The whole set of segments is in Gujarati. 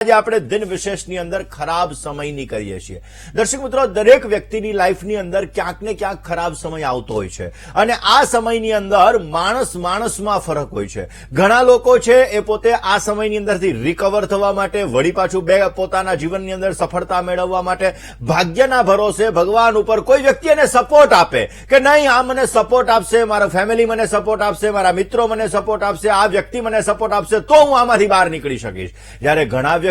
આજે આપણે દિન વિશેષની અંદર ખરાબ સમયની કરીએ છીએ। દર્શક મિત્રો, દરેક વ્યક્તિની લાઈફની અંદર ક્યાંક ને ક્યાંક ખરાબ સમય આવતો હોય છે અને આ સમયની અંદર માણસમાં ફરક હોય છે। ઘણા લોકો છે એ પોતે આ સમયની અંદરથી રિકવર થવા માટે વળી પાછું પોતાના જીવનની અંદર સફળતા મેળવવા માટે ભાગ્યના ભરોસે ભગવાન ઉપર કોઈ વ્યક્તિ એને સપોર્ટ આપે કે નહીં, આ મને સપોર્ટ આપશે, મારા ફેમિલી મને સપોર્ટ આપશે, મારા મિત્રો મને સપોર્ટ આપશે, આ વ્યક્તિ મને સપોર્ટ આપશે તો હું આમાંથી બહાર નીકળી શકીશ। જ્યારે ઘણા વ્યક્તિઓ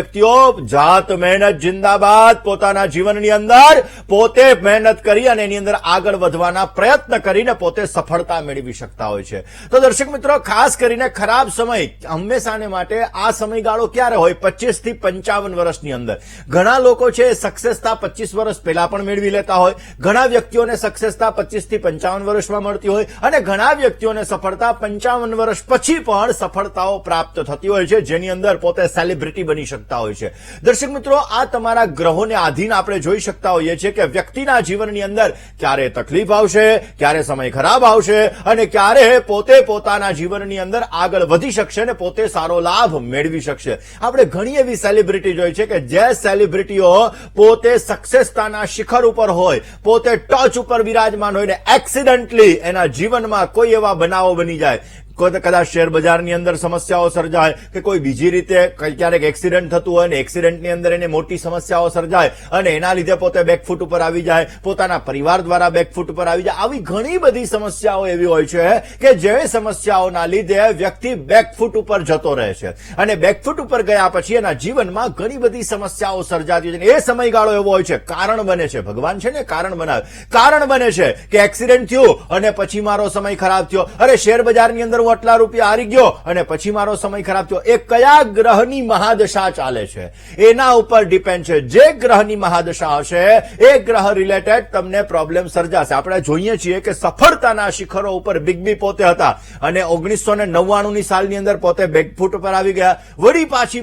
જાત મહેનત જિંદાબાદ પોતાના જીવનની અંદર પોતે મહેનત કરી અને એની અંદર આગળ વધવાના પ્રયત્ન કરીને પોતે સફળતા મેળવી શકતા હોય છે। તો દર્શક મિત્રો, ખાસ કરીને ખરાબ સમય હંમેશાને માટે આ સમયગાળો ક્યારે હોય? 25 થી 55 વર્ષની અંદર। ઘણા લોકો છે સક્સેસતા 25 વર્ષ પહેલા પણ મેળવી લેતા હોય, ઘણા વ્યક્તિઓને સક્સેસતા 25 થી 55 વર્ષમાં મળતી હોય અને ઘણા વ્યક્તિઓને સફળતા 55 વર્ષ પછી પણ સફળતાઓ પ્રાપ્ત થતી હોય છે, જેની અંદર પોતે સેલિબ્રિટી બની શકતા હોય છે। દર્શક મિત્રો, આ તમારા ગ્રહોને આધીન આપણે જોઈ શકતા હોઈએ છીએ કે વ્યક્તિના જીવનની અંદર ક્યારે તકલીફ આવશે, ક્યારે સમય ખરાબ આવશે અને ક્યારે પોતે પોતાના જીવનની અંદર આગળ વધી શકશે અને પોતે સારો લાભ મેળવી શકશે। આપણે ઘણી એવી સેલિબ્રિટી જોઈ છે કે જે સેલિબ્રિટીઓ પોતે સક્સેસતાના શિખર ઉપર હોય, પોતે ટોચ ઉપર વિરાજમાન હોય ને એક્સિડન્ટલી એના જીવનમાં કોઈ એવા બનાવો બની જાય, કદાચ શેર બજારની અંદર સમસ્યાઓ સર્જાય કે કોઈ બીજી રીતે ક્યારેક એક્સિડન્ટ થતું હોય ને એક્સિડન્ટની અંદર એને મોટી સમસ્યાઓ સર્જાય અને એના લીધે પોતે બેકફૂટ ઉપર આવી જાય, પોતાના પરિવાર દ્વારા બેકફૂટ ઉપર આવી જાય। આવી ઘણી બધી સમસ્યાઓ એવી હોય છે કે જે સમસ્યાઓના લીધે વ્યક્તિ બેકફૂટ ઉપર જતો રહે છે અને બેકફૂટ ઉપર ગયા પછી એના જીવનમાં ઘણી બધી સમસ્યાઓ સર્જાતી હોય છે। એ સમયગાળો એવો હોય છે, કારણ બને છે, ભગવાન છે ને કારણ બનાવે, કારણ બને છે કે એક્સિડન્ટ થયું અને પછી મારો સમય ખરાબ થયો, અરે શેર બજારની અંદર આટલા રૂપિયા હારી ગયો અને પછી મારો સમય ખરાબ થયો। એ કયા ગ્રહની મહાદશા ચાલે છે એના ઉપર ડિપેન્ડ છે। જે ગ્રહની મહાદશા હશે એ ગ્રહ રિલેટેડ તમને પ્રોબ્લેમ સર્જાશે। આપણે જોઈએ છીએ કે સફળતાના શિખરો ઉપર બિગ બી પોતે હતા અને 1999ની સાલની અંદર પોતે બેકફૂટ ઉપર આવી ગયા, વળી પાછી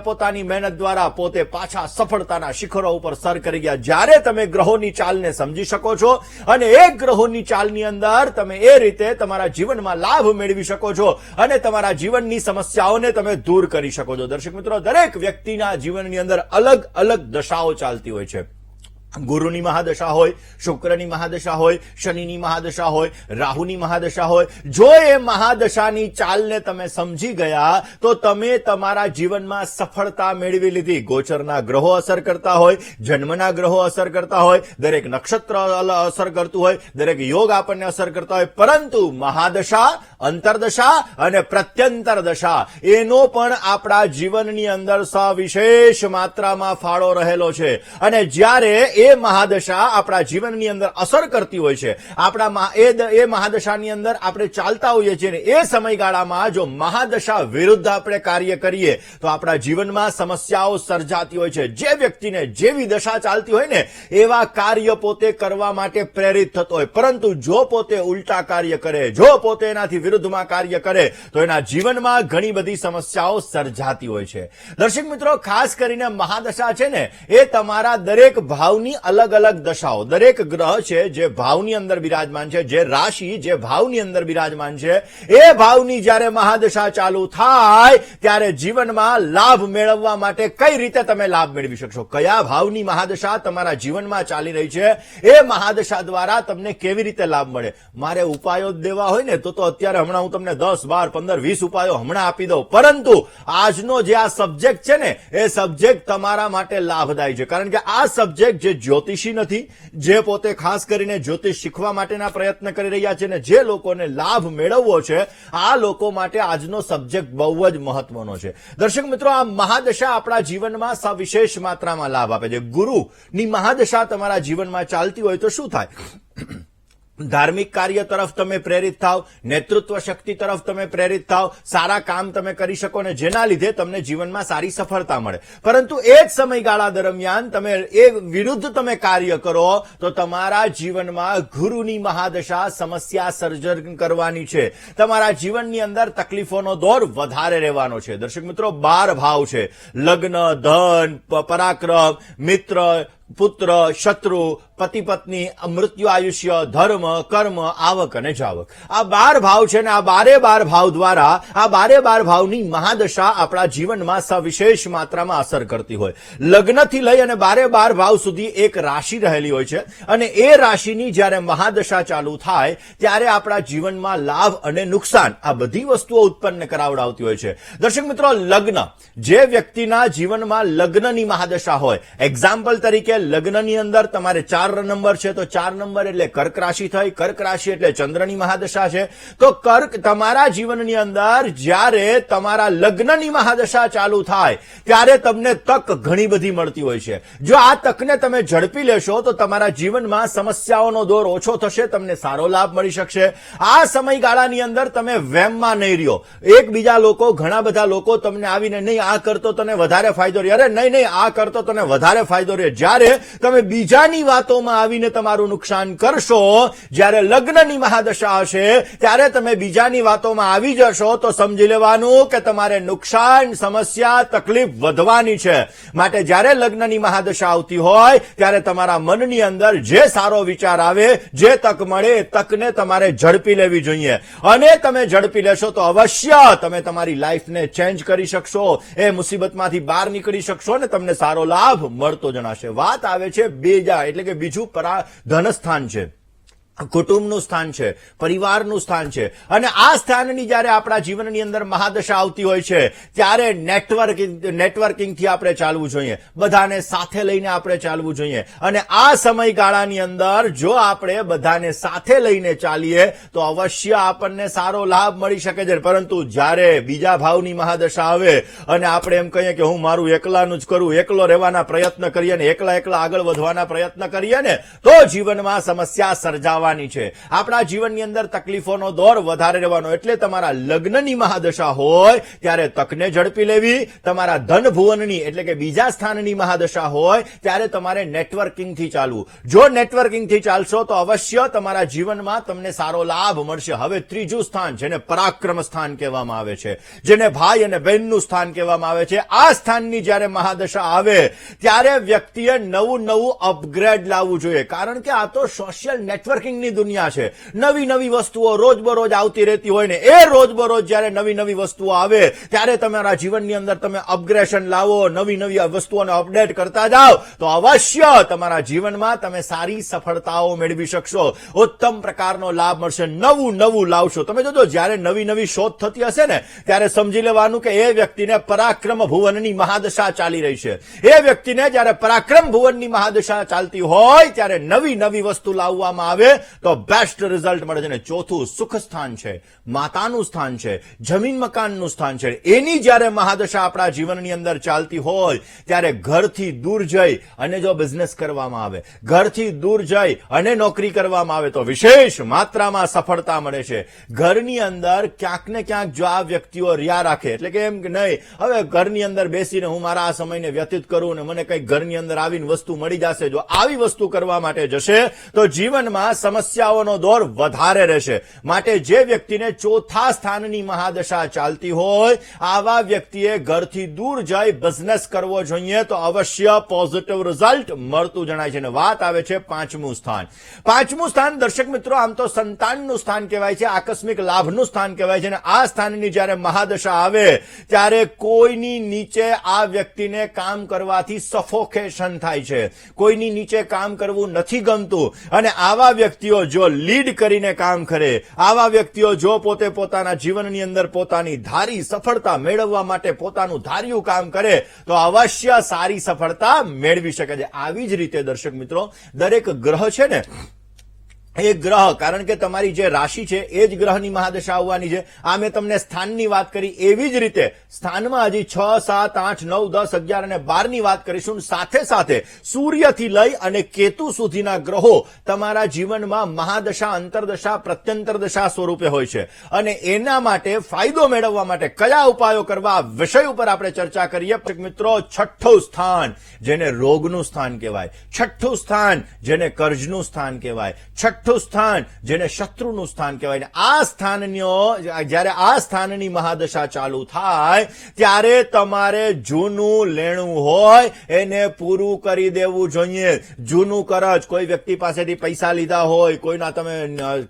પોતાની મહેનત દ્વારા પોતે પાછા સફળતાના શિખરો ઉપર સર કરી ગયા। જ્યારે તમે ગ્રહોની ચાલને સમજી શકો છો અને એ ગ્રહોની ચાલની અંદર તમે એ રીતે તમારા જીવનમાં લાભ મેળવી શકો છો અને તમારા જીવનની સમસ્યાઓને તમે દૂર કરી શકો છો। દર્શક મિત્રો, દરેક વ્યક્તિના જીવનની અંદર અલગ અલગ દશાઓ ચાલતી હોય છે। ગુરુની મહાદશા હોય, શુક્રની મહાદશા હોય, શનિની મહાદશા હોય, રાહુની મહાદશા હોય। જો એ મહાદશાની ચાલને તમે સમજી ગયા તો તમે તમારા જીવનમાં સફળતા મેળવી લીધી। ગોચરના ગ્રહો અસર કરતા હોય, જન્મના ગ્રહો અસર કરતા હોય, દરેક નક્ષત્ર અસર કરતું હોય, દરેક યોગ આપણને અસર કરતા હોય, પરંતુ મહાદશા, અંતરદશા અને પ્રત્યંતર દશા એનો પણ આપણા જીવનની અંદર સવિશેષ માત્રામાં ફાળો રહેલો છે અને જ્યારે એ મહાદશા આપણા જીવનની અંદર અસર કરતી હોય છે, આપણા એ મહાદશાની અંદર આપણે ચાલતા હોઈએ છીએ ને એ સમયગાળામાં જો મહાદશા વિરુદ્ધ આપણે કાર્ય કરીએ તો આપણા જીવનમાં સમસ્યાઓ સર્જાતી હોય છે। જે વ્યક્તિને જેવી દશા ચાલતી હોય ને એવા કાર્ય પોતે કરવા માટે પ્રેરિત થતો હોય, પરંતુ જો પોતે ઉલટા કાર્ય કરે, જો પોતે એનાથી વિરુદ્ધમાં કાર્ય કરે તો એના જીવનમાં ઘણી બધી સમસ્યાઓ સર્જાતી હોય છે। દર્શક મિત્રો, ખાસ કરીને મહાદશા છે ને એ તમારા દરેક ભાવની અલગ અલગ દશાઓ, દરેક ગ્રહ છે જે ભાવની અંદર બિરાજમાન છે, જે રાશિ જે ભાવની અંદર બિરાજમાન છે, એ ભાવની જ્યારે મહાદશા ચાલુ થાય ત્યારે જીવનમાં લાભ મેળવવા માટે કઈ રીતે તમે લાભ મેળવી શકશો, કયા ભાવની મહાદશા તમારા જીવનમાં ચાલી રહી છે, એ મહાદશા દ્વારા તમને કેવી રીતે લાભ મળે। મારે ઉપાયો દેવા હોય ને તો અત્યારે હમણાં હું તમને 10, 12, 15, 20 ઉપાયો હમણાં આપી દઉં, પરંતુ આજનો જે આ સબ્જેક્ટ છે ને એ સબ્જેક્ટ તમારા માટે લાભદાયી છે, કારણ કે આ સબ્જેક્ટ જે જ્યોતિષી નથી, જે પોતે ખાસ કરીને જ્યોતિષ શીખવા માટેના પ્રયત્ન કરી રહ્યા છે ને જે લોકોને લાભ મેળવવો છે, આ લોકો માટે આજનો સબ્જેક્ટ બહુ જ મહત્વનો છે। દર્શક મિત્રો, આ મહાદશા આપણા જીવનમાં સવિશેષ માત્રામાં લાભ આપે છે। ગુરુની મહાદશા તમારા જીવનમાં ચાલતી હોય તો શું થાય? ધાર્મિક કાર્ય તરફ તમે પ્રેરિત થાવ, નેતૃત્વ શક્તિ તરફ તમે પ્રેરિત થાવ, સારા કામ તમે કરી શકો ને જેના લીધે તમને જીવનમાં સારી સફળતા મળે। પરંતુ એ જ સમયગાળા દરમિયાન તમે એ વિરુદ્ધ તમે કાર્ય કરો તો તમારા જીવનમાં ગુરુની મહાદશા સમસ્યા સર્જન કરવાની છે, તમારા જીવનની અંદર તકલીફોનો દોર વધારે રહેવાનો છે। દર્શક મિત્રો, 12 ભાવ છે, લગ્ન, ધન, પરાક્રમ, મિત્ર, પુત્ર, શત્રુ, પતિ પત્ની, મૃત્યુ, આયુષ્ય, ધર્મ, કર્મ, આવક અને જાવક. આ 12 ભાવ છે ને આ 12 ભાવ દ્વારા આ 12 ભાવની મહાદશા આપણા જીવનમાં સવિશેષ માત્રામાં અસર કરતી હોય. લગ્નથી લઈ અને 12 ભાવ સુધી એક રાશિ રહેલી હોય છે અને એ રાશિની જ્યારે મહાદશા ચાલુ થાય ત્યારે આપણા જીવનમાં લાભ અને નુકસાન આ બધી વસ્તુઓ ઉત્પન્ન કરાવડાવતી હોય છે. દર્શક મિત્રો, લગ્ન, જે વ્યક્તિના જીવનમાં લગ્નની મહાદશા હોય, એક્ઝામ્પલ તરીકે લગ્નની અંદર તમારે 4 નંબર છે તો 4 નંબર એટલે કર્ક રાશિ થઈ, કર્ક રાશિ એટલે ચંદ્રની મહાદશા છે. તો કર્ક તમારા જીવનની અંદર જ્યારે તમારા લગ્નની મહાદશા ચાલુ થાય ત્યારે તમને તક ઘણી બધી મળતી હોય છે. જો આ તકને તમે ઝડપી લેશો તો તમારા જીવનમાં સમસ્યાઓનો દોર ઓછો થશે, તમને સારો લાભ મળી શકશે. આ સમયગાળાની અંદર તમે વેમમાં નહીં રહ્યો. એકબીજા લોકો, ઘણા બધા લોકો તમને આવીને નહીં આ કરતો તને વધારે ફાયદો રહે, અરે નહીં આ કરતો તને વધારે ફાયદો રહે. જ્યારે તમે બીજાની વાતોમાં આવીને તમારું નુકસાન કરશો, જ્યારે લગ્નની મહાદશા હશે ત્યારે તમે બીજાની વાતોમાં આવી જશો તો સમજી લેવાનું કે તમારે નુકસાન, સમસ્યા, તકલીફ વધવાની છે. માટે જ્યારે લગ્નની મહાદશા આવતી હોય ત્યારે તમારા મનની અંદર જે સારો વિચાર આવે, જે તક મળે એ તકને તમારે ઝડપી લેવી જોઈએ અને તમે ઝડપી લેશો તો અવશ્ય તમે તમારી લાઈફને ચેન્જ કરી શકશો, એ મુસીબતમાંથી બહાર નીકળી શકશો અને તમને સારો લાભ મળતો જણાશે. વાત આવે છે બીજા એટલે કે બીજું ધનસ્થાન છે, કુટુંબનું સ્થાન છે, પરિવારનું સ્થાન છે અને આ સ્થાનની જ્યારે આપણા જીવનની અંદર મહાદશા આવતી હોય છે ત્યારે નેટવર્કિંગથી આપણે ચાલવું જોઈએ, બધાને સાથે લઈને આપણે ચાલવું જોઈએ અને આ સમયગાળાની અંદર જો આપણે બધાને સાથે લઈને ચાલીએ તો અવશ્ય આપણને સારો લાભ મળી શકે છે. પરંતુ જ્યારે બીજા ભાવની મહાદશા આવે અને આપણે એમ કહીએ કે હું મારું એકલાનું જ કરું, એકલો રહેવાના પ્રયત્ન કરીએ ને એકલા આગળ વધવાના પ્રયત્ન કરીએ ને તો જીવનમાં સમસ્યા સર્જાવા છે. આપણા જીવનની અંદર તકલીફોનો દોર વધારે રહેવાનો. એટલે તમારા લગ્નની મહાદશા હોય ત્યારે તકને ઝડપી લેવી, તમારા ધન ભુવનની એટલે કે બીજા સ્થાનની મહાદશા હોય ત્યારે તમારે નેટવર્કિંગથી ચાલવું. જો નેટવર્કિંગથી ચાલશો તો અવશ્ય તમારા જીવનમાં તમને સારો લાભ મળશે. હવે ત્રીજું સ્થાન જેને પરાક્રમ સ્થાન કહેવામાં આવે છે, જેને ભાઈ અને બહેનનું સ્થાન કહેવામાં આવે છે, આ સ્થાનની જ્યારે મહાદશા આવે ત્યારે વ્યક્તિએ નવું અપગ્રેડ લાવવું જોઈએ. કારણ કે આ તો સોશિયલ નેટવર્કિંગ ની દુનિયા છે. નવી વસ્તુઓ રોજબરોજ આવતી રહેતી હોય ને એ રોજબરોજ જ્યારે નવી વસ્તુઓ આવે ત્યારે તમારા જીવનની અંદર તમે અપગ્રેશન લાવો, નવી વસ્તુઓને અપડેટ કરતા જાઓ તો અવશ્ય તમારા જીવનમાં તમે સારી સફળતાઓ મેળવી શકશો, ઉત્તમ પ્રકારનો લાભ મળશે. નવું લાવશો. તમે જોજો જ્યારે નવી શોધ થતી હશે ને ત્યારે સમજી લેવાનું કે એ વ્યક્તિને પરાક્રમ ભુવનની મહાદશા ચાલી રહી છે. એ વ્યક્તિને જ્યારે પરાક્રમ ભુવનની મહાદશા ચાલતી હોય ત્યારે નવી વસ્તુ લાવવામાં આવે તો બેસ્ટ રિઝલ્ટ મળે છે. ને ચોથું સુખ સ્થાન છે, માતાનું સ્થાન છે, જમીન મકાનનું સ્થાન છે. એની જ્યારે મહાદશા આપણા જીવનની અંદર ચાલતી હોય ત્યારે ઘરથી દૂર જઈ અને જો બિઝનેસ કરવામાં આવે, ઘરથી દૂર જઈ અને નોકરી કરવામાં આવે તો વિશેષ માત્રામાં સફળતા મળે છે. ઘરની અંદર ક્યાંક ને ક્યાંક જો આ વ્યક્તિઓ રહ્યા રાખે એટલે કે એમ કે નહીં હવે ઘરની અંદર બેસીને હું મારા આ સમયને વ્યતીત કરું અને મને કંઈક ઘરની અંદર આવીને વસ્તુ મળી જશે, જો આવી વસ્તુ કરવા માટે જશે તો જીવનમાં સમસ્યાઓનો દોર વધારે રહેશે. માટે જે વ્યક્તિને ચોથા સ્થાનની મહાદશા ચાલતી હોય આવા વ્યક્તિએ ઘરથી દૂર જઈ બિઝનેસ કરવો જોઈએ તો અવશ્ય પોઝિટિવ રિઝલ્ટ મળતું જણાય છે. અને વાત આવે છે પાંચમું સ્થાન. પાંચમું સ્થાન દર્શક મિત્રો આમ તો સંતાનનું સ્થાન કહેવાય છે, આકસ્મિક લાભનું સ્થાન કહેવાય છે. અને આ સ્થાનની જ્યારે મહાદશા આવે ત્યારે કોઈની નીચે આ વ્યક્તિને કામ કરવાથી સફોકેશન થાય છે, કોઈની નીચે કામ કરવું નથી ગમતું અને આવા વ્યક્તિઓ જો લીડ કરીને કામ કરે, આવા વ્યક્તિઓ જો પોતે પોતાના જીવનની અંદર પોતાની ધારી સફળતા મેળવવા માટે પોતાનું ધાર્યું કામ કરે તો અવશ્ય સારી સફળતા મેળવી શકે છે. આવી જ રીતે દર્શક મિત્રો દરેક ગ્રહ છે ને એ ગ્રહ, કારણ કે તમારી જે રાશિ છે એ જ ગ્રહની મહાદશા આવવાની છે. આ મેં તમને સ્થાનની વાત કરી, એવી જ રીતે સ્થાનમાં હજી 6, 7, 8, 9, 10, 11 અને 12 ની વાત કરીશું. સાથે સૂર્યથી લઈ અને કેતુ સુધીના ગ્રહો તમારા જીવનમાં મહાદશા, અંતરદશા, પ્રત્યંતર દશા સ્વરૂપે હોય છે અને એના માટે ફાયદો મેળવવા માટે કયા ઉપાયો કરવા વિષય ઉપર આપણે ચર્ચા કરીએ. મિત્રો, છઠ્ઠું સ્થાન જેને રોગનું સ્થાન કહેવાય, છઠ્ઠું સ્થાન જેને કર્જનું સ્થાન કહેવાય, છઠ્ઠું છઠ્ઠું સ્થાન જેને શત્રુનું સ્થાન કહેવાય ને આ સ્થાનનો જ્યારે આ સ્થાનની મહાદશા ચાલુ થાય ત્યારે તમારે જૂનું લેણું હોય એને પૂરું કરી દેવું જોઈએ. જૂનું કરજ, કોઈ વ્યક્તિ પાસેથી પૈસા લીધા હોય, કોઈના તમે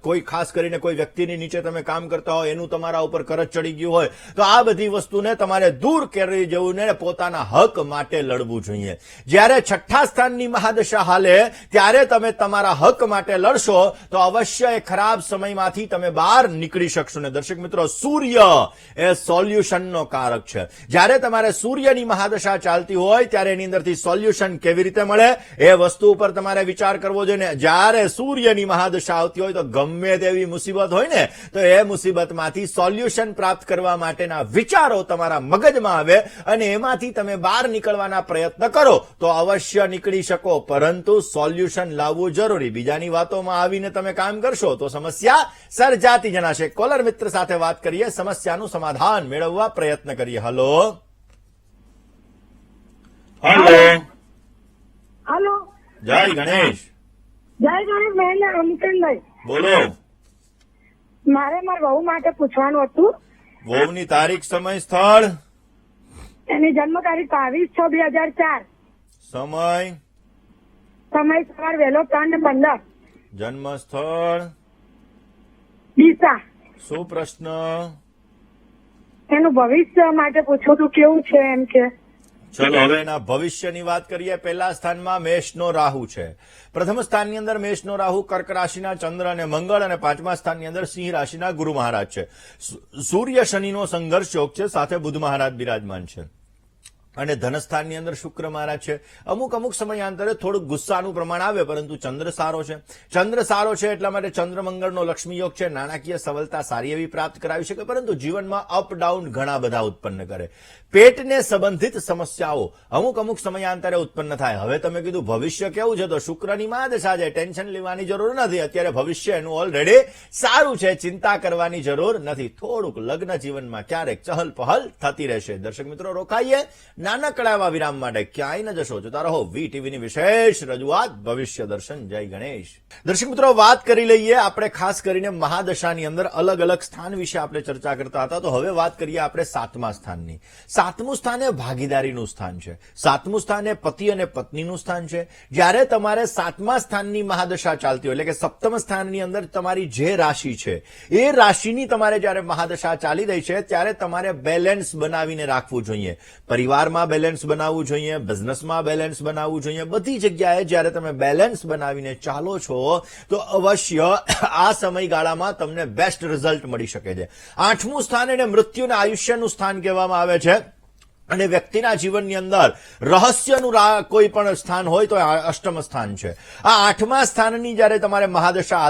કોઈ ખાસ કરીને કોઈ વ્યક્તિની નીચે તમે કામ કરતા હોય એનું તમારા ઉપર કરજ ચડી ગયું હોય તો આ બધી વસ્તુને તમારે દૂર કરી જવું ને પોતાના હક માટે લડવું જોઈએ. જ્યારે છઠ્ઠા સ્થાનની મહાદશા હાલે ત્યારે તમે તમારા હક માટે લડશો તો અવશ્ય એ ખરાબ સમયમાંથી તમે બહાર નીકળી શકશો. ને દર્શક મિત્રો, સૂર્ય એ સોલ્યુશનનો કારક છે. જ્યારે તમારે સૂર્યની મહાદશા ચાલતી હોય ત્યારે એની અંદરથી સોલ્યુશન કેવી રીતે મળે એ વસ્તુ ઉપર તમારે વિચાર કરવો જોઈએ. જ્યારે સૂર્યની મહાદશા આવતી હોય તો ગમે તેવી મુસીબત હોય ને તો એ મુસીબતમાંથી સોલ્યુશન પ્રાપ્ત કરવા માટેના વિચારો તમારા મગજમાં આવે અને એમાંથી તમે બહાર નીકળવાના પ્રયત્ન કરો તો અવશ્ય નીકળી શકો, પરંતુ સોલ્યુશન લાવવું જરૂરી. બીજાની વાતોમાં આવીને તમે કામ કરશો તો સમસ્યા સર્જાતી જણાશે. કોલર મિત્ર સાથે વાત કરીએ, સમસ્યાનું સમાધાન મેળવવા પ્રયત્ન કરીએ. હલો હલો હલો, જય ગણેશ. જય ગણેશ બહેન, અમકનભાઈ બોલો. મારે મારા વહુ માટે પૂછવાનું હતું. વહુની તારીખ, સમય, સ્થળ. એની જન્મ તારીખ 22/6/2004. સમય, સમય સવાર વહેલો 3:15. જન્મ સ્થળ, ડીસા. શું પ્રશ્ન? એનું ભવિષ્ય માટે પૂછવું હતું, કેવું છે એમ કે. ચલો હવે એના ભવિષ્યની વાત કરીએ. પહેલા સ્થાનમાં મેષનો રાહુ છે. પ્રથમ સ્થાનની અંદર મેષનો રાહુ કર્ક રાશિના ચંદ્ર અને મંગળ અને પાંચમા સ્થાનની અંદર સિંહ રાશિના ગુરુ મહારાજ છે. સૂર્ય શનિનો સંઘર્ષ યોગ છે, સાથે બુધ મહારાજ બિરાજમાન છે અને ધનસ્થાનની અંદર શુક્ર મહારાજ છે. અમુક સમયાંતરે થોડુંક ગુસ્સાનું પ્રમાણ આવે, પરંતુ ચંદ્ર સારો છે. ચંદ્ર સારો છે એટલા માટે ચંદ્ર મંગળનો લક્ષ્મી યોગ છે. નાણાકીય સફળતા સારી એવી પ્રાપ્ત કરાવી શકે, પરંતુ જીવનમાં અપ ડાઉન ઘણા બધા ઉત્પન્ન કરે. પેટને સંબંધિત સમસ્યાઓ અમુક સમયાંતરે ઉત્પન્ન થાય. હવે તમે કીધું ભવિષ્ય કેવું છે, તો શુક્રની મહાદશા છે, ટેન્શન લેવાની જરૂર નથી. અત્યારે ભવિષ્ય એનું ઓલરેડી સારું છે, ચિંતા કરવાની જરૂર નથી. થોડુંક લગ્ન જીવનમાં ક્યારેક ચહલ પહલ થતી રહેશે. દર્શક મિત્રો, રોકાઈએ નાનકડા એવા વિરામ માટે. ક્યાંય ન જશો, જોતા રહો વીટીવીની વિશેષ રજૂઆત ભવિષ્ય દર્શન. જય ગણેશ. દર્શક મિત્રો, વાત કરી લઈએ આપણે ખાસ કરીને મહાદશાની અંદર અલગ અલગ સ્થાન વિશે આપણે ચર્ચા કરતા હતા. તો હવે વાત કરીએ આપણે સાતમા સ્થાનની. સાતમું સ્થાન એ ભાગીદારીનું સ્થાન છે. સાતમું સ્થાન એ પતિ અને પત્નીનું સ્થાન છે. જ્યારે તમારે સાતમા સ્થાનની મહાદશા ચાલતી હોય, એટલે કે સપ્તમ સ્થાનની અંદર તમારી જે રાશિ છે એ રાશિની તમારે જ્યારે મહાદશા ચાલી રહી છે ત્યારે તમારે બેલેન્સ બનાવીને રાખવું જોઈએ. પરિવારમાં બેલેન્સ બનાવવું જોઈએ, બિઝનેસમાં બેલેન્સ બનાવવું જોઈએ. બધી જગ્યાએ જ્યારે તમે બેલેન્સ બનાવીને ચાલો છો તો અવશ્ય આ સમયગાળામાં તમને બેસ્ટ રિઝલ્ટ મળી શકે છે. આઠમું સ્થાન એને મૃત્યુ અને આયુષ્યનું સ્થાન કહેવામાં આવે છે અને વ્યક્તિના જીવનની અંદર રહસ્યનું કોઈ પણ સ્થાન હોય તો અષ્ટમ સ્થાન છે. આ આઠમા સ્થાનની જ્યારે તમારે મહાદશા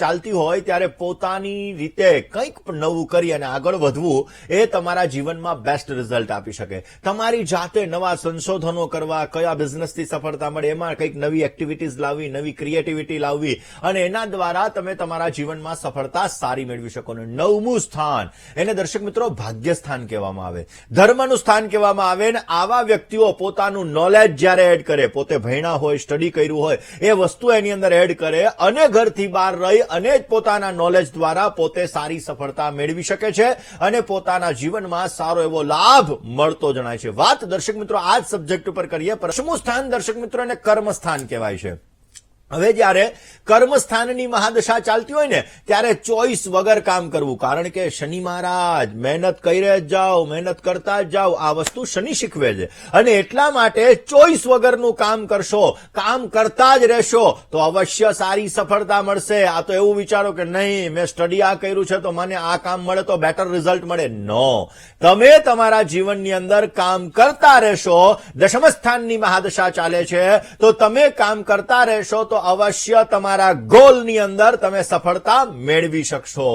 ચાલતી હોય ત્યારે પોતાની રીતે કંઈક પણ નવું કરી અને આગળ વધવું એ તમારા જીવનમાં બેસ્ટ રિઝલ્ટ આપી શકે. તમારી જાતે નવા સંશોધનો કરવા, કયા બિઝનેસથી સફળતા મળે એમાં કંઈક નવી એક્ટિવિટીઝ લાવવી, નવી ક્રિએટિવિટી લાવવી અને એના દ્વારા તમે તમારા જીવનમાં સફળતા સારી મેળવી શકો. નવમું સ્થાન એને દર્શક મિત્રો ભાગ્ય સ્થાન કહેવામાં આવે, ધર્મનું સ્થાન કહેવામાં આવે. ને આવા વ્યક્તિઓ પોતાનું નોલેજ જ્યારે એડ કરે, પોતે ભણ્યા હોય, સ્ટડી કર્યું હોય, એ વસ્તુ એની અંદર એડ કરે અને ઘરથી બહાર રહી અને જ પોતાના નોલેજ દ્વારા પોતે સારી સફળતા મેળવી શકે છે અને પોતાના જીવનમાં સારો એવો લાભ મળતો જણાય છે. વાત દર્શક મિત્રો આ જ સબ્જેક્ટ ઉપર કરીએ. પ્રથમું સ્થાન દર્શક મિત્રો એને કર્મ સ્થાન કહેવાય છે. હવે જ્યારે કર્મસ્થાનની મહાદશા ચાલતી હોય ને ત્યારે ચોઈસ વગર કામ કરવું, કારણ કે શનિ મહારાજ મહેનત કરી જ જાઓ, મહેનત કરતા જ જાઓ, આ વસ્તુ શનિ શીખવે છે અને એટલા માટે ચોઈસ વગરનું કામ કરશો, કામ કરતા જ રહેશો તો અવશ્ય સારી સફળતા મળશે. આ તો એવું વિચારો કે નહીં મેં સ્ટડી આ કર્યું છે તો મને આ કામ મળે તો બેટર રિઝલ્ટ મળે. નો, તમે તમારા જીવનની અંદર કામ કરતા રહેશો. દશમ સ્થાનની મહાદશા ચાલે છે તો તમે કામ કરતા રહેશો તો અવશ્ય તમારા ગોલની અંદર તમે સફળતા મેળવી શકશો.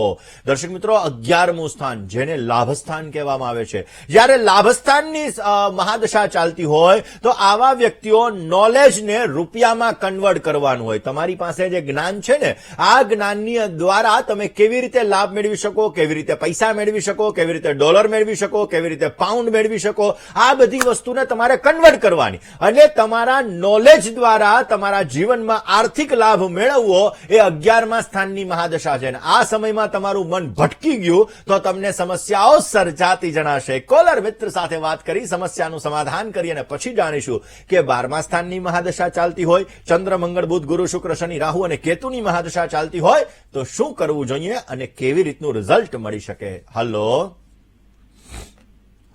દર્શક મિત્રો, 11મું સ્થાન જેને લાભ સ્થાન કહેવામાં આવે છે. જ્યારે લાભ સ્થાનની મહાદશા ચાલતી હોય તો આવા વ્યક્તિઓ નોલેજને રૂપિયામાં કન્વર્ટ કરવાનું હોય. તમારી પાસે જે જ્ઞાન છે ને આ જ્ઞાનની દ્વારા તમે કેવી રીતે લાભ મેળવી શકો, કેવી રીતે પૈસા મેળવી શકો, કેવી રીતે ડોલર મેળવી શકો, કેવી રીતે પાઉન્ડ મેળવી શકો, આ બધી વસ્તુને તમારે કન્વર્ટ કરવાની અને તમારા નોલેજ દ્વારા તમારા જીવનમાં આર્થિક લાભ મેળવવો એ 11મા સ્થાનની મહાદશા છે. આ સમયમાં તમારું મન ભટકી ગયું તો તમને સમસ્યાઓ સર્જાતી જણાશે. કોલર મિત્ર સાથે વાત કરી સમસ્યાનું સમાધાન કરી અને પછી જાણીશું કે 12મા સ્થાનની મહાદશા ચાલતી હોય, ચંદ્ર મંગળ બુધ ગુરુ શુક્ર શનિ રાહુ અને કેતુની મહાદશા ચાલતી હોય તો શું કરવું જોઈએ અને કેવી રીતનું રિઝલ્ટ મળી શકે. હલો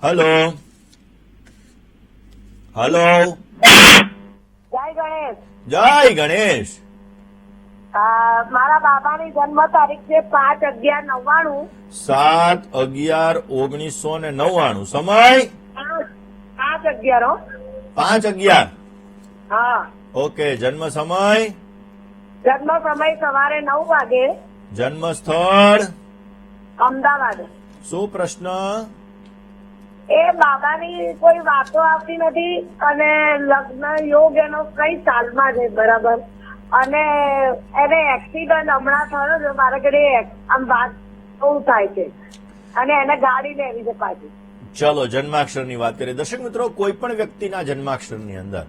હલો હલો જય ગણેશ. જય ગણેશ. મારા બાબાની જન્મ તારીખ છે 5/11/99. 7/11/1999. સમય 5/11. 5/11. હા. ઓકે. જન્મ સમય, જન્મ સમય સવારે 9 વાગે, જન્મ સ્થળ, અમદાવાદ. શું પ્રશ્ન? એ બાબાની કોઈ વાતો આવતી નથી અને લગ્ન યોગ એનો કઈ સાલમાં છે બરાબર, અને એને એક્સિડન્ટ હમણાં થયો છે મારા ઘરે, આમ વાત બહુ થાય છે અને એને ગાડી લેવી છે પાછી. ચલો જન્માક્ષરની વાત કરીએ. દર્શક મિત્રો, કોઈ પણ વ્યક્તિના જન્માક્ષરની અંદર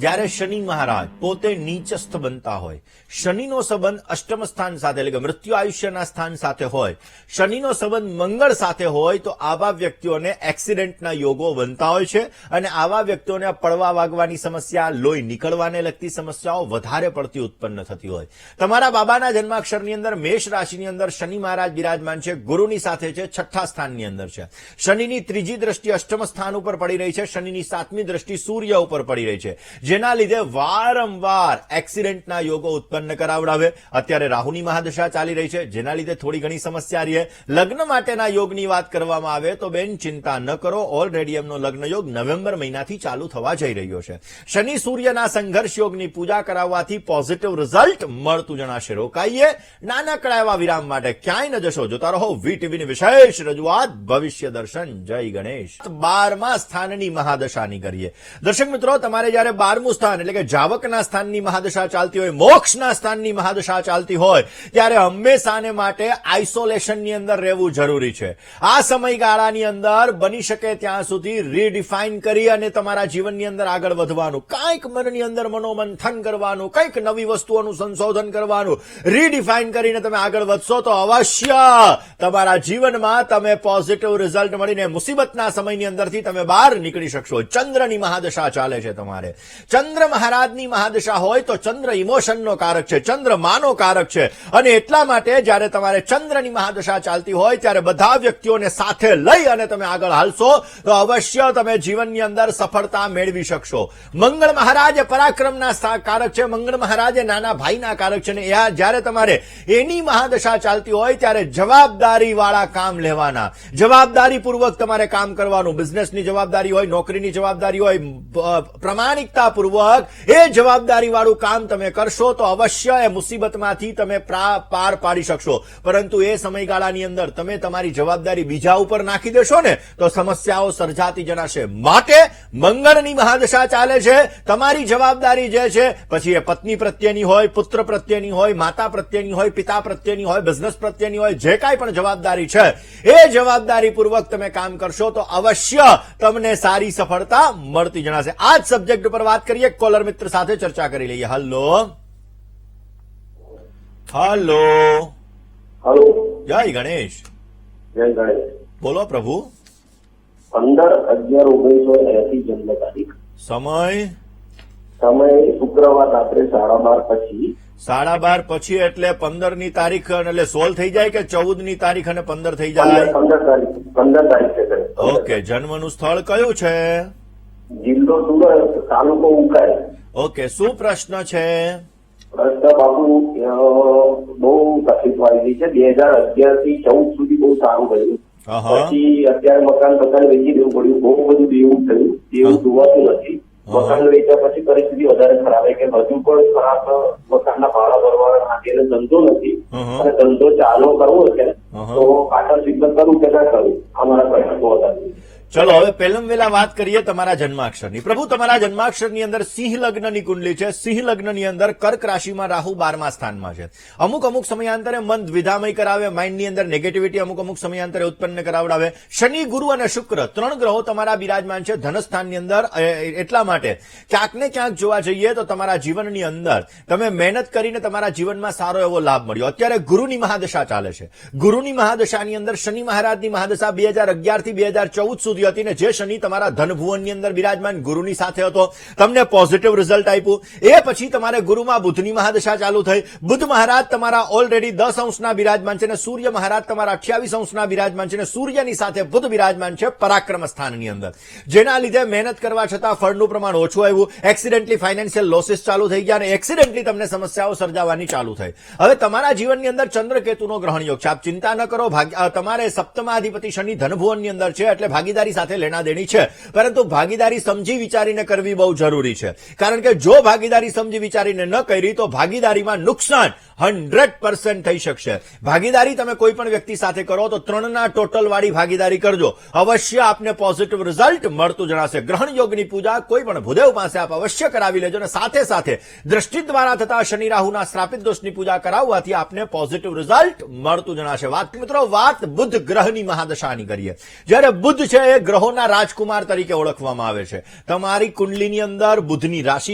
જ્યારે શનિ મહારાજ પોતે નીચસ્થ બનતા હોય, શનિનો સંબંધ અષ્ટમ સ્થાન સાથે એટલે કે મૃત્યુ આયુષ્યના સ્થાન સાથે હોય, શનિનો સંબંધ મંગળ સાથે હોય તો આવા વ્યક્તિઓને એક્સિડન્ટના યોગો બનતા હોય છે અને આવા વ્યક્તિઓને પડવા વાગવાની સમસ્યા, લોહી નીકળવાને લગતી સમસ્યાઓ વધારે પડતી ઉત્પન્ન થતી હોય. તમારા બાબાના જન્માક્ષરની અંદર મેષ રાશિની અંદર શનિ મહારાજ બિરાજમાન છે, ગુરુની સાથે છે, છઠ્ઠા સ્થાનની અંદર છે. શનિની ત્રીજી દ્રષ્ટિ અષ્ટમ સ્થાન ઉપર પડી રહી છે, શનિની સાતમી દ્રષ્ટિ સૂર્ય ઉપર પડી રહી છે, જેના લીધે વારંવાર એક્સિડન્ટના યોગો ઉત્પન્ન કરાવડાવે. અત્યારે રાહુની મહાદશા ચાલી રહી છે, જેના લીધે થોડી ઘણી સમસ્યા રહે. લગ્ન માટેના યોગની વાત કરવામાં આવે તો બેન ચિંતા ન કરો, ઓલરેડી એમનો લગ્ન યોગ નવેમ્બર મહિનાથી ચાલુ થવા જઈ રહ્યો છે. શનિ સૂર્યના સંઘર્ષ યોગની પૂજા કરાવવાથી પોઝિટિવ રિઝલ્ટ મળતું જણાશે. રોકાઈએ નાનકડા એવા વિરામ માટે, ક્યાંય ન જશો, જોતા રહો વીટીવીની વિશેષ રજૂઆત ભવિષ્ય દર્શન. જય ગણેશ. 12મા સ્થાનની મહાદશાની કરીએ. દર્શક મિત્રો, તમારે જયારે 12મું સ્થાન એટલે કે જાવકના સ્થાનની મહાદશા ચાલતી હોય, મોક્ષના સ્થાનની મહાદશા ચાલતી હોય ત્યારે હંમેશાને માટે આઇસોલેશનની અંદર રહેવું જરૂરી છે. આ સમયગાળાની અંદર બની શકે ત્યાં સુધી રીડિફાઇન કરી અને તમારા જીવનની અંદર આગળ વધવાનું, કંઈક મનની અંદર મનોમંથન કરવાનું, કંઈક નવી વસ્તુઓનું સંશોધન કરવાનું, રીડિફાઇન કરીને તમે આગળ વધશો તો અવશ્ય તમારા જીવનમાં તમે પોઝિટિવ રિઝલ્ટ મળીને મુસીબતના સમયની અંદરથી તમે બહાર નીકળી શકશો. ચંદ્રની મહાદશા ચાલે છે તમારે. ચંદ્ર મહારાજની મહાદશા હોય તો ચંદ્ર ઇમોશનનો કારક છે, ચંદ્ર માનો કારક છે અને એટલા માટે જ્યારે તમારે ચંદ્રની મહાદશા ચાલતી હોય ત્યારે બધા વ્યક્તિઓને સાથે લઈ અને તમે આગળ હાલશો તો અવશ્ય તમે જીવનની અંદર સફળતા મેળવી શકશો. મંગળ મહારાજ પરાક્રમના કારક છે, મંગળ મહારાજ નાના ભાઈના કારક છે, ને જ્યારે તમારે એની મહાદશા ચાલતી હોય ત્યારે જવાબદારી વાળા કામ લેવાના, જવાબદારી પૂર્વક તમારે કામ કરવાનું. બિઝનેસની જવાબદારી હોય, નોકરીની જવાબદારી હોય, પ્રામાણિકતા પૂર્વક એ જવાબદારી વાળું કામ તમે કરશો તો અવશ્ય એ મુસીબતમાંથી તમે પાર પાડી શકશો. પરંતુ એ સમયગાળાની અંદર તમે તમારી જવાબદારી બીજા ઉપર નાખી દેશો ને તો સમસ્યાઓ સર્જાતી જણાશે. માટે મંગળની મહાદશા ચાલે છે, તમારી જવાબદારી જે છે, પછી એ પત્ની પ્રત્યેની હોય, પુત્ર પ્રત્યેની હોય, માતા પ્રત્યેની હોય, પિતા પ્રત્યેની હોય, બિઝનેસ પ્રત્યેની હોય, જે કાંઈ પણ જવાબદારી છે એ જવાબદારી પૂર્વક તમે કામ કરશો તો અવશ્ય તમને સારી સફળતા મળતી જણાશે. આ જ સબ્જેક્ટ ઉપર વાત કરીએ, કોલર મિત્ર સાથે ચર્ચા કરી લઈએ. Hello hello hello. જય ગણેશ. જય ગણેશ. બોલો પ્રભુ. 15/11/1980 જન્મ તારીખ. સમય શુક્રવાર રાત્રે 12:30 પછી. 12:30 પછી એટલે 15ની તારીખ એટલે 16 થઈ જાય કે 14ની તારીખ અને 15 થઈ જાય? 15 તારીખ છે. ઓકે. જન્મનું સ્થળ કયું છે? જિલ્લો સુરત, તાલુકો ઉકાઈ. ઓકે. શું પ્રશ્ન છે? પ્રશ્ન બાપુ બહુ તકલીફ આવી છે. 2011 થી 14 સુધી બહુ સારું ગયું, પછી અત્યારે મકાન વેચી દેવું પડ્યું, બહુ બધું દેવું થયું, દેવું જોવાતું નથી. મકાન વેચ્યા પછી પરિસ્થિતિ વધારે ખરાબ કે હજુ પણ ખરાબ મકાનના ભાડા ભરવા માટે ધંધો નથી અને ધંધો ચાલુ કરવો છે તો પાટણ સિદ્ધ કરું કે ના કરું, અમારા પ્રશ્નો હતા. ચલો હવે પહેલમ વેલા વાત કરીએ તમારા જન્માક્ષરની. પ્રભુ તમારા જન્માક્ષરની અંદર સિંહ લગ્નની કુંડલી છે. સિંહ લગ્નની અંદર કર્ક રાશિમાં રાહુ 12મા સ્થાનમાં છે. અમુક સમયાંતરે મન દ્વિધામય કરાવે, માઇન્ડની અંદર નેગેટિવિટી અમુક સમયાંતરે ઉત્પન્ન કરાવડાવે. શનિ, ગુરુ અને શુક્ર 3 ગ્રહો તમારા બિરાજમાન છે ધનસ્થાનની અંદર. એટલા માટે ક્યાંક ને ક્યાંક જોવા જઈએ તો તમારા જીવનની અંદર તમે મહેનત કરીને તમારા જીવનમાં સારો એવો લાભ મળ્યો. અત્યારે ગુરુની મહાદશા ચાલે છે. ગુરુની મહાદશાની અંદર શનિ મહારાજની મહાદશા 2011 થી 2014 સુધી હતી ને જે શનિ તમારા ધનભુવનની અંદર બિરાજમાન ગુરુની સાથે હતો, તમને પોઝિટિવ રિઝલ્ટ આપ્યું. એ પછી તમારે ગુરુમાં બુધની મહાદશા ચાલુ થઈ. બુધ મહારાજ તમારા ઓલરેડી 10 અંશના બિરાજમાન છે અને સૂર્ય મહારાજ તમારા 28 અંશના બિરાજમાન છે અને સૂર્યની સાથે બુધ બિરાજમાન છે પરાક્રમ સ્થાનની અંદર. જેના લીધે મહેનત કરવા છતાં ફળનું પ્રમાણ ઓછું આવ્યું. એક્સિડેન્ટલી ફાઇનાન્શિયલ લોસીસ ચાલુ થઈ ગયા અને એક્સિડેન્ટલી તમને સમસ્યાઓ સર્જાવાની ચાલુ થઈ. હવે તમારા જીવનની અંદર ચંદ્રકેતુનો ગ્રહણ યોગ છે. આપ ચિંતા ન કરો. તમારે સપ્તમાધિપતિ શનિ ધનભુવનની અંદર છે એટલે ભાગીદારી સાથે લેણા દેણી છે, પરંતુ ભાગીદારી સમજી વિચારીને કરવી બહુ જરૂરી છે. કારણ કે જો ભાગીદારી સમજી વિચારીને ન કરી તો ભાગીદારીમાં નુકસાન 100% થઈ શકશે. ભાગીદારી તમે કોઈ પણ વ્યક્તિ સાથે કરો તો 3ના ટોટલ વાળી ભાગીદારી કરજો. અવશ્ય આપને પોઝિટિવ રિઝલ્ટ મળતું જણાશે. ગ્રહણ યોગની પૂજા કોઈ પણ ભૂદેવ પાસે આપ અવશ્ય કરાવી લેજો અને સાથે સાથે દ્રષ્ટિ દ્વારા થતા શનિ રાહુના શ્રાપિત દોષની પૂજા કરાવવાથી આપને પોઝિટિવ રિઝલ્ટ મળતું જણાશે. વાત બુધ ગ્રહની મહાદશાની કરીએ. જ્યારે બુધ છે એ ગ્રહોના રાજકુમાર તરીકે ઓળખવામાં આવે છે. તમારી કુંડલીની અંદર બુધની રાશિ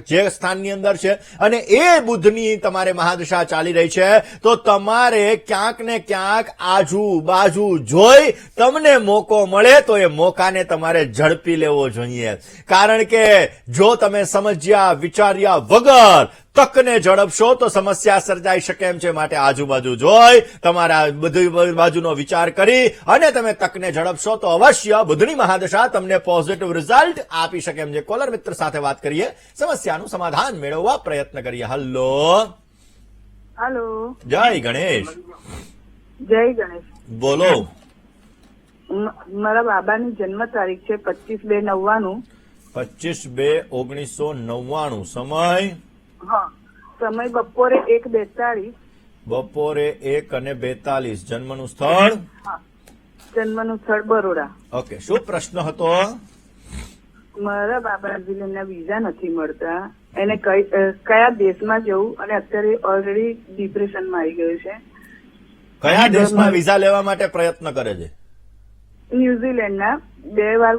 જે સ્થાનની અંદર છે અને એ બુધની તમારે મહાદશા ચાલી રહી છે તો તમારે ક્યાંક ને ક્યાંક આજુબાજુ જોઈ તમને મોકો મળે તો એ મોકાને તમારે ઝડપી લેવો જોઈએ. કારણ કે જો તમે સમજ્યા વિચાર્યા વગર તકને ઝડપશો તો સમસ્યા સર્જાઈ શકે એમ છે. માટે આજુબાજુ જોઈ તમારા બધી બાજુનો વિચાર કરી અને તમે તકને ઝડપશો તો અવશ્ય બુધની મહાદશા તમને પોઝિટિવ રિઝલ્ટ આપી શકે એમ છે. કોલર મિત્ર સાથે વાત કરીએ, સમસ્યાનું સમાધાન મેળવવા પ્રયત્ન કરીએ. હેલો. જય ગણેશ. જય ગણેશ. બોલો. મારા બાબાની જન્મ તારીખ છે 25/2/99. 25/2/1999. સમય સમય બપોરે 1:42. બપોરે 1:42. જન્મનું સ્થળ? જન્મનું સ્થળ બરોડા. ઓકે, શું પ્રશ્ન હતો? મારા બાબાજીને વિઝા નથી મળતા, એને કયા દેશમાં જવું અને અત્યારે ઓલરેડી ડિપ્રેશનમાં આવી ગયું છે. કયા દેશમાં વિઝા લેવા માટે પ્રયત્ન કરે છે? ન્યુઝીલેન્ડના 2 વાર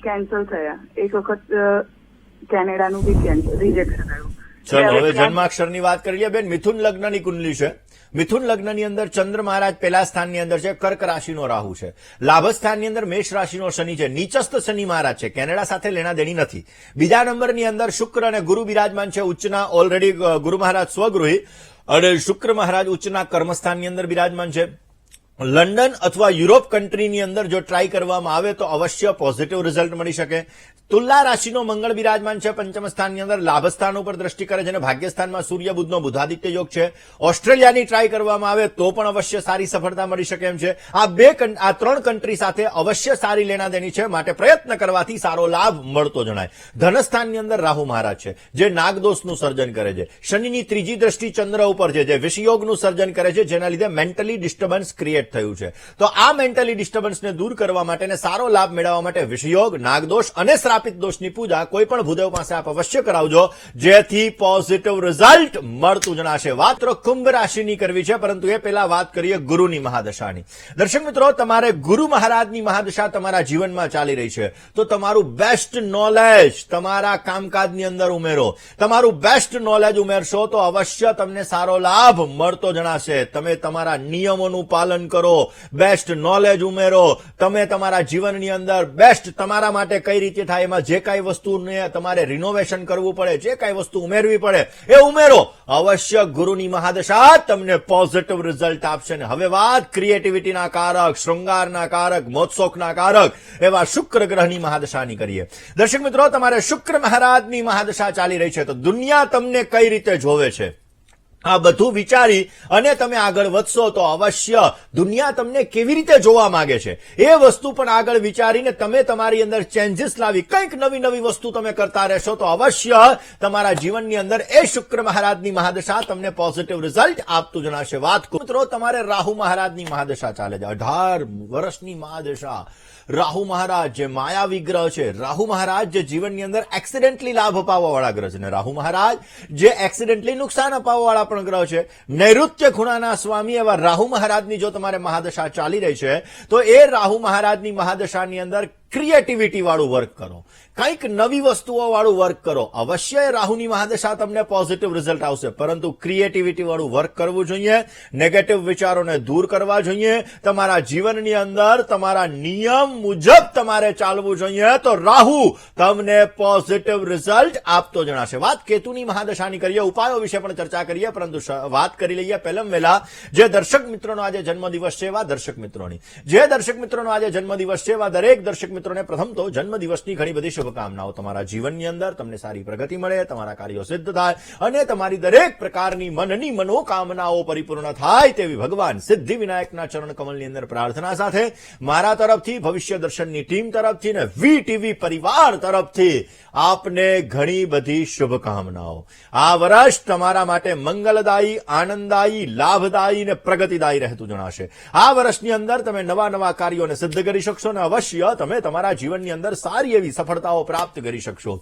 કેન્સલ થયા. એક વખત કેનેડાનું બી રિજેક્શન આવ્યું. ચલો હવે જન્માક્ષરની વાત કરીએ બેન. મિથુન લગ્નની કુંડલી છે. મિથુન લગ્નની અંદર ચંદ્ર મહારાજ પહેલા સ્થાનની અંદર છે. કર્ક રાશિનો રાહુ છે. લાભ સ્થાનની અંદર મેષ રાશિનો શનિ છે. નીચસ્થ શનિ મહારાજ છે. કેનેડા સાથે લેણા દેણી નથી. બીજા નંબરની અંદર શુક્ર અને ગુરુ બિરાજમાન છે. ઉચ્ચના ઓલરેડી ગુરુ મહારાજ સ્વગૃહી અને શુક્ર મહારાજ ઉચ્ચના કર્મસ્થાનની અંદર બિરાજમાન છે. લંડન અથવા યુરોપ કન્ટ્રીની અંદર જો ટ્રાય કરવામાં આવે તો અવશ્ય પોઝિટિવ રિઝલ્ટ મળી શકે. તુલા રાશિનો મંગળ બિરાજમાન છે પંચમ સ્થાનની અંદર. લાભ સ્થાન ઉપર દ્રષ્ટિ કરે છે અને ભાગ્યસ્થાનમાં સૂર્ય બુધનો બુધાદિત્ય યોગ છે. ઓસ્ટ્રેલિયાની ટ્રાય કરવામાં આવે તો પણ અવશ્ય સારી સફળતા મળી શકે એમ છે. આ 3 કન્ટ્રી સાથે અવશ્ય સારી લેણા દેણી છે. માટે પ્રયત્ન કરવાથી સારો લાભ મળતો જણાય. ધનસ્થાનની અંદર રાહુ મહારાજ છે જે નાગદોષનું સર્જન કરે છે. શનિની ત્રીજી દ્રષ્ટિ ચંદ્ર ઉપર છે જે વિષયોગનું સર્જન કરે છે, જેના લીધે મેન્ટલી ડિસ્ટર્બન્સ ક્રિએટ થયું છે. તો આ મેન્ટલી ડિસ્ટર્બન્સને દૂર કરવા માટે અને સારો લાભ મેળવવા માટે વિષયોગ, નાગદોષ અને શ્રાપિત દોષની પૂજા કોઈ પણ ભૂદેવ પાસે આપ અવશ્ય કરાવજો, જેથી પોઝિટિવ રિઝલ્ટ મળતું જણાશે. વાત કુંભ રાશિની કરવી છે, પરંતુ એ પહેલા વાત કરીએ ગુરુની મહાદશાની. દર્શક મિત્રો, તમારે ગુરુ મહારાજની મહાદશા તમારા જીવનમાં ચાલી રહી છે તો તમારું બેસ્ટ નોલેજ તમારા કામકાજની અંદર ઉમેરો. તમારું બેસ્ટ નોલેજ ઉમેરશો તો અવશ્ય તમને સારો લાભ મળતો જણાશે. તમે તમારા નિયમોનું પાલન કરો, બેસ્ટ નોલેજ ઉમેરો. તમે તમારા જીવનની અંદર બેસ્ટ તમારા માટે કઈ રીતે થાય એમાં જે કાંઈ વસ્તુને તમારે રિનોવેશન કરવું પડે, જે કાંઈ વસ્તુ ઉમેરવી પડે એ ઉમેરો. અવશ્ય ગુરુની મહાદશા તમને પોઝિટિવ રિઝલ્ટ આપશે. ને હવે વાત ક્રિએટિવિટીના કારક, શૃંગારના કારક, મોત્સોકના કારક એવા શુક્ર ગ્રહની મહાદશાની કરીએ. દર્શક મિત્રો, તમારે શુક્ર મહારાજની મહાદશા ચાલી રહી છે તો દુનિયા તમને કઈ રીતે જોવે છે આ બધું વિચારી અને તમે આગળ વધશો તો અવશ્ય દુનિયા તમને કેવી રીતે જોવા માંગે છે એ વસ્તુ પણ આગળ વિચારીને તમે તમારી અંદર ચેન્જીસ લાવી કંઈક નવી વસ્તુ તમે કરતા રહેશો તો અવશ્ય તમારા જીવનની અંદર એ શુક્ર મહારાજની મહાદશા તમને પોઝિટિવ રિઝલ્ટ આપતું જણાશે. વાત મિત્રો, તમારે રાહુ મહારાજની મહાદશા ચાલે છે. 18 વર્ષની મહાદશા. રાહુ મહારાજ જે માયાવી ગ્રહ છે, રાહુ મહારાજ જે જીવનની અંદર એક્સિડેન્ટલી લાભ અપાવવા વાળા ગ્રહ છે, અને રાહુ મહારાજ જે એક્સિડેન્ટલી નુકસાન અપાવવા વાળા પણ ગ્રહ છે. નૈઋત્ય ખૂણાના સ્વામી એવા રાહુ મહારાજની જો તમારે મહાદશા ચાલી રહી છે તો એ રાહુ મહારાજની મહાદશાની અંદર ક્રિએટિવિટી વાળું વર્ક કરો, કંઈક નવી વસ્તુઓ વાળું વર્ક કરો. અવશ્ય રાહુની મહાદશા તમને પોઝિટિવ રિઝલ્ટ આવશે, પરંતુ ક્રિએટિવિટી વાળું વર્ક કરવું જોઈએ. નેગેટિવ વિચારોને દૂર કરવા જોઈએ. તમારા જીવનની અંદર તમારા નિયમ મુજબ તમારે ચાલવું જોઈએ, તો રાહુ તમને પોઝિટિવ રિઝલ્ટ આપતો જણાશે. વાત કેતુની મહાદશાની કરીએ, ઉપાયો વિશે પણ ચર્ચા કરીએ, પરંતુ વાત કરી લઈએ પહેલા વહેલા જે દર્શક મિત્રોનો આજે જન્મદિવસ છે એવા દર્શક મિત્રોની. જે દર્શક મિત્રોનો આજે જન્મદિવસ છે એવા દરેક દર્શક મિત્રોને પ્રથમ તો જન્મદિવસની ઘણી બધી શુભકામનાઓ. તમારા જીવનની અંદર તમને સારી પ્રગતિ મળે, તમારા કાર્યો સિદ્ધ થાય અને તમારી દરેક પ્રકારની મનની મનોકામનાઓ પરિપૂર્ણ થાય તેવી ભગવાન સિદ્ધિ વિનાયકના ચરણ કમલની અંદર પ્રાર્થના સાથે મારા તરફથી, ભવિષ્ય દર્શનની ટીમ તરફથી અને વીટીવી પરિવાર તરફથી આપને ઘણી બધી શુભકામનાઓ. આ વર્ષ તમારા માટે મંગલદાયી, આનંદદાયી, લાભદાયી અને પ્રગતિદાયી રહેતું જણાશે. આ વર્ષની અંદર તમે નવા નવા કાર્યોને સિદ્ધ કરી શકશો અને અવશ્ય તમે તમારા જીવનની અંદર સારી એવી સફળતાઓ પ્રાપ્ત કરી શકશો.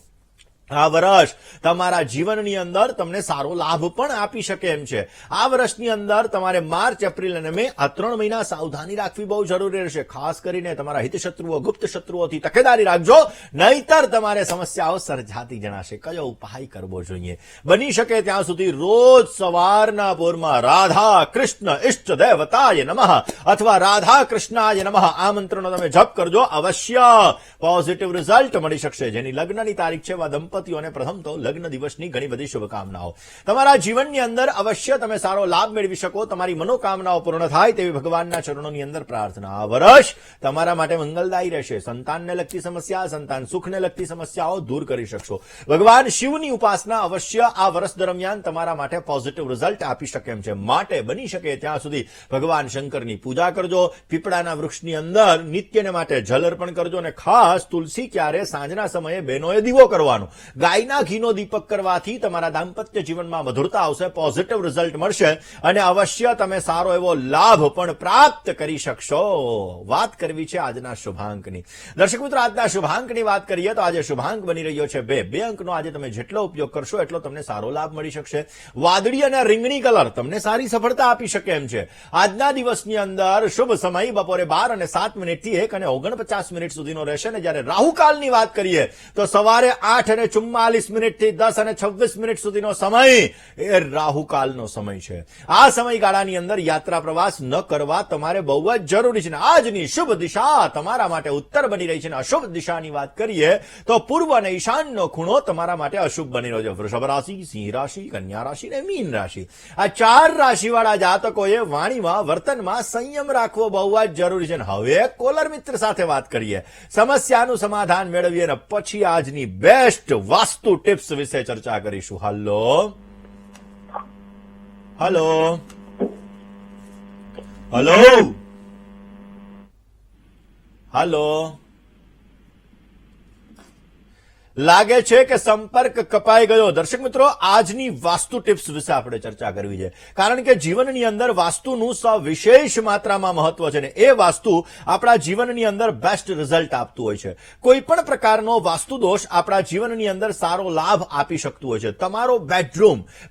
આ વર્ષ તમારા જીવનની અંદર તમને સારો લાભ પણ આપી શકે એમ છે. આ વર્ષની અંદર તમારે માર્ચ, એપ્રિલ અને મે આ 3 મહિના સાવધાની રાખવી બહુ જરૂરી રહેશે. ખાસ કરીને તમારા હિતશત્રુઓ, ગુપ્ત શત્રુઓથી તકેદારી રાખજો, નહીતર તમારે સમસ્યાઓ સર્જાતી જણાશે. કયો ઉપાય કરવો જોઈએ? બની શકે ત્યાં સુધી રોજ સવારના પોરમાં રાધા કૃષ્ણ ઇષ્ટ દેવતાય નમઃ અથવા રાધા કૃષ્ણાય નમઃ આ મંત્રનો તમે જપ કરજો. અવશ્ય પોઝિટિવ રિઝલ્ટ મળી શકશે. જેની લગ્નની તારીખ છે દંપતીઓને પ્રથમ તો લગ્ન દિવસની ઘણી બધી શુભકામનાઓ. તમારા જીવનની અંદર અવશ્ય તમે સારો લાભ મેળવી શકો, તમારી મનોકામનાઓ પૂર્ણ થાય તેવી ભગવાનના ચરણોની અંદર પ્રાર્થના. આ વર્ષ તમારા માટે મંગલદાયી રહેશે. સંતાનને લગતી સમસ્યા, સંતાન સુખને લગતી સમસ્યાઓ દૂર કરી શકશો. ભગવાન શિવની ઉપાસના અવશ્ય આ વર્ષ દરમિયાન તમારા માટે પોઝિટિવ રિઝલ્ટ આપી શકે એમ છે. માટે બની શકે ત્યાં સુધી ભગવાન શંકરની પૂજા કરજો. પીપળાના વૃક્ષની અંદર નિત્યને માટે જલ અર્પણ કરજો અને ખાસ તુલસી ક્યારે સાંજના સમયે બહેનોએ દીવો કરવાનો. ગાયના ઘીનો દીપક કરવાથી તમારા દાંપત્ય જીવનમાં મધુરતા આવશે, પોઝિટિવ રિઝલ્ટ મળશે અને અવશ્ય તમે સારો એવો લાભ પણ પ્રાપ્ત કરી શકશો. વાત કરવી છે આજના શુભાંકની. દર્શક મિત્રો, આજના શુભાંકની વાત કરીએ તો આજે શુભાંક બની રહ્યો છે 2. 2 અંકનો આજે તમે જેટલો ઉપયોગ કરશો એટલો તમને સારો લાભ મળી શકશે. વાદળી અને રીંગણી કલર તમને સારી સફળતા આપી શકે એમ છે. આજના દિવસની અંદર શુભ સમય બપોરે 12:07 થી 1:49 સુધીનો રહેશે અને જ્યારે રાહુકાલની વાત કરીએ તો સવારે 8:44 થી 10:26 સુધીનો સમય એ રાહુકાલનો સમય છે. આ સમયગાળાની અંદર યાત્રા પ્રવાસ ન કરવા તમારે બહુ જ જરૂરી છે. આજની શુભ દિશા તમારા માટે ઉત્તર બની રહી છે અને અશુભ દિશાની વાત કરીએ તો પૂર્વ અને ઈશાનનો ખૂણો તમારા માટે અશુભ બની રહ્યો છે. વૃષભ રાશિ, સિંહ રાશિ, કન્યા રાશિ અને મીન રાશિ આ 4 રાશિવાળા જાતકોએ વાણીમાં, વર્તનમાં સંયમ રાખવો બહુ જ જરૂરી છે. હવે કોલર મિત્ર સાથે વાત કરીએ, સમસ્યાનું સમાધાન મેળવીએ અને પછી આજની બેસ્ટ વાસ્તુ ટિપ્સ વિશે ચર્ચા કરીશું. હલો હલો હલો હલો લાગે છે કે સંપર્ક કપાઈ ગયો. દર્શક મિત્રો, આજની વાસ્તુ ટિપ્સ વિશે આપણે ચર્ચા કરવી છે, કારણ કે જીવનની અંદર વાસ્તુનું સવિશેષ માત્રામાં મહત્વ છે ને એ વાસ્તુ આપણા જીવનની અંદર બેસ્ટ રિઝલ્ટ આપતું હોય છે. કોઈ પણ પ્રકારનો વાસ્તુ દોષ આપણા જીવનની અંદર સારો લાભ આપી શકતું હોય છે. તમારો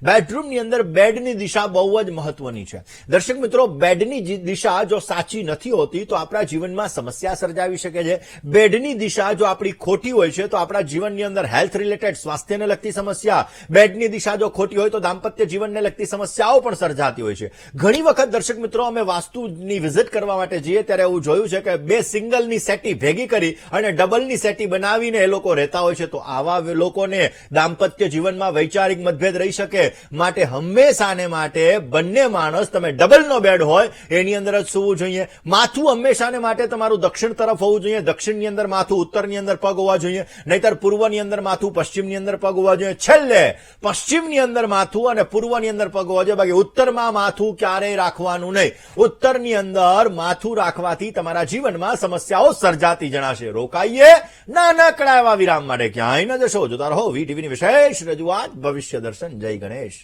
બેડરૂમની અંદર બેડની દિશા બહુ જ મહત્વની છે. દર્શક મિત્રો, બેડની દિશા જો સાચી નથી હોતી તો આપણા જીવનમાં સમસ્યા સર્જાવી શકે છે. બેડની દિશા જો આપણી ખોટી હોય છે તો આપણા જીવનની અંદર હેલ્થ રિલેટેડ, સ્વાસ્થ્યને લગતી સમસ્યા, બેડની દિશા જો ખોટી હોય તો દાંપત્ય જીવનને લગતી સમસ્યાઓ પણ સર્જાતી હોય છે. ઘણી વખત દર્શક મિત્રો, અમે વાસ્તુની વિઝિટ કરવા માટે જઈએ ત્યારે એવું જોયું છે કે 2 સિંગલની સેટી ભેગી કરી અને ડબલની સેટી બનાવીને એ લોકો રહેતા હોય છે. તો આવા લોકોને દાંપત્ય જીવનમાં વૈચારિક મતભેદ રહી શકે. માટે હંમેશાને માટે બંને માણસ, તમે ડબલનો બેડ હોય એની અંદર જ સૂવું જોઈએ. માથું હંમેશાને માટે તમારું દક્ષિણ તરફ હોવું જોઈએ. દક્ષિણની અંદર માથું, ઉત્તરની અંદર પગ હોવા જોઈએ, નહીતર પૂર્વની અંદર માથું, પશ્ચિમની અંદર પગ હોવા જોઈએ. છેલ્લે પશ્ચિમની અંદર માથું અને પૂર્વની અંદર પગ હોવા જોઈએ. બાકી ઉત્તરમાં માથું ક્યારેય રાખવાનું નહીં. ઉત્તરની અંદર માથું રાખવાથી તમારા જીવનમાં સમસ્યાઓ સર્જાતી જણાશે. રોકાઈએ નાનકડા એવા વિરામ માટે, ક્યાંય ન જશો. જોતા રહો વીટીવીની વિશેષ રજૂઆત ભવિષ્ય દર્શન. જય ગણેશ.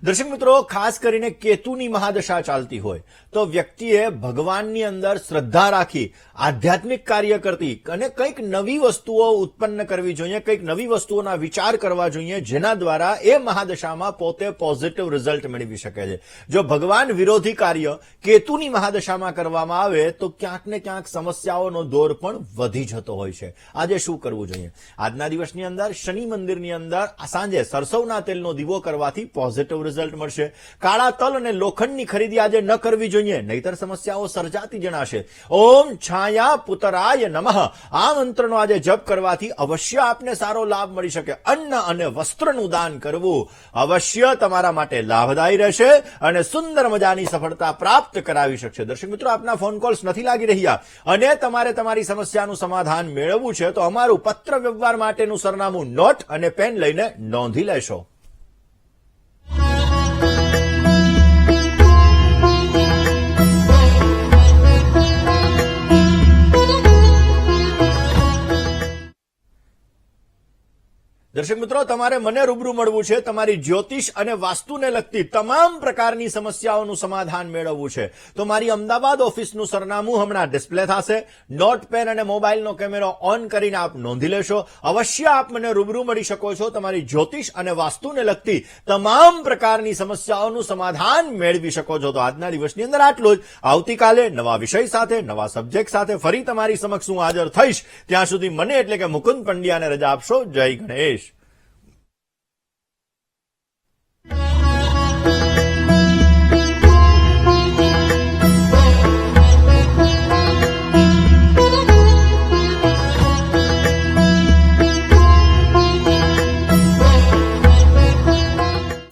દર્શક મિત્રો, ખાસ કરીને કેતુની મહાદશા ચાલતી હોય તો વ્યક્તિએ ભગવાનની અંદર શ્રદ્ધા રાખી આધ્યાત્મિક કાર્ય કરતી અને કંઈક નવી વસ્તુઓ ઉત્પન્ન કરવી જોઈએ, કંઈક નવી વસ્તુઓના વિચાર કરવા જોઈએ, જેના દ્વારા એ મહાદશામાં પોતે પોઝિટિવ રિઝલ્ટ મેળવી શકે છે. જો ભગવાન વિરોધી કાર્ય કેતુની મહાદશામાં કરવામાં આવે તો ક્યાંક ને ક્યાંક સમસ્યાઓનો દોર પણ વધી જતો હોય છે. આજે શું કરવું જોઈએ? આજના દિવસની અંદર શનિ મંદિરની અંદર સાંજે સરસવના તેલનો દીવો કરવાથી પોઝિટિવ રિઝલ્ટ મળશે. કાળા તલ અને લોખંડની ખરીદી આજે ન કરવી જોઈએ, નહીતર સમસ્યાઓ સર્જાતી જણાશે. ઓમ છાયા પુતરાય નમઃ આ મંત્રનો આજે જપ કરવાથી અવશ્ય આપને સારો લાભ મળી શકે. અન્ન અને વસ્ત્રનું દાન કરવું અવશ્ય તમારા માટે લાભદાયી રહેશે અને સુંદર મજાની સફળતા પ્રાપ્ત કરાવી શકશે. દર્શક મિત્રો, આપના ફોન કોલ્સ નથી લાગી રહ્યા અને તમારે તમારી સમસ્યાનું સમાધાન મેળવવું છે તો અમારું પત્ર વ્યવહાર માટેનું સરનામું નોટ અને પેન લઈને નોંધી લેશો. દર્શક મિત્રો, તમારે મને રૂબરૂ મળવું છે. તમારી જ્યોતિષ અને વાસ્તુને લગતી તમામ પ્રકારની સમસ્યાઓનું સમાધાન મેળવવું છે તો મારી અમદાવાદ ઓફિસનું સરનામું હમણાં ડિસ્પ્લે થશે. નોટ પેન અને મોબાઈલનો કેમેરો ઓન કરીને આપ નોંધી લેશો. અવશ્ય આપ મને રૂબરૂ મળી શકો છો. તમારી જ્યોતિષ અને વાસ્તુને લગતી તમામ પ્રકારની સમસ્યાઓનું સમાધાન મેળવી શકો છો. તો આજના દિવસની અંદર આટલું જ. આવતીકાલે નવા વિષય સાથે, નવા સબ્જેક્ટ સાથે ફરી તમારી સમક્ષ હું હાજર થઈશ. ત્યાં સુધી મને એટલે કે મુકુંદ પંડ્યાને રજા આપશો. જય ગણેશ.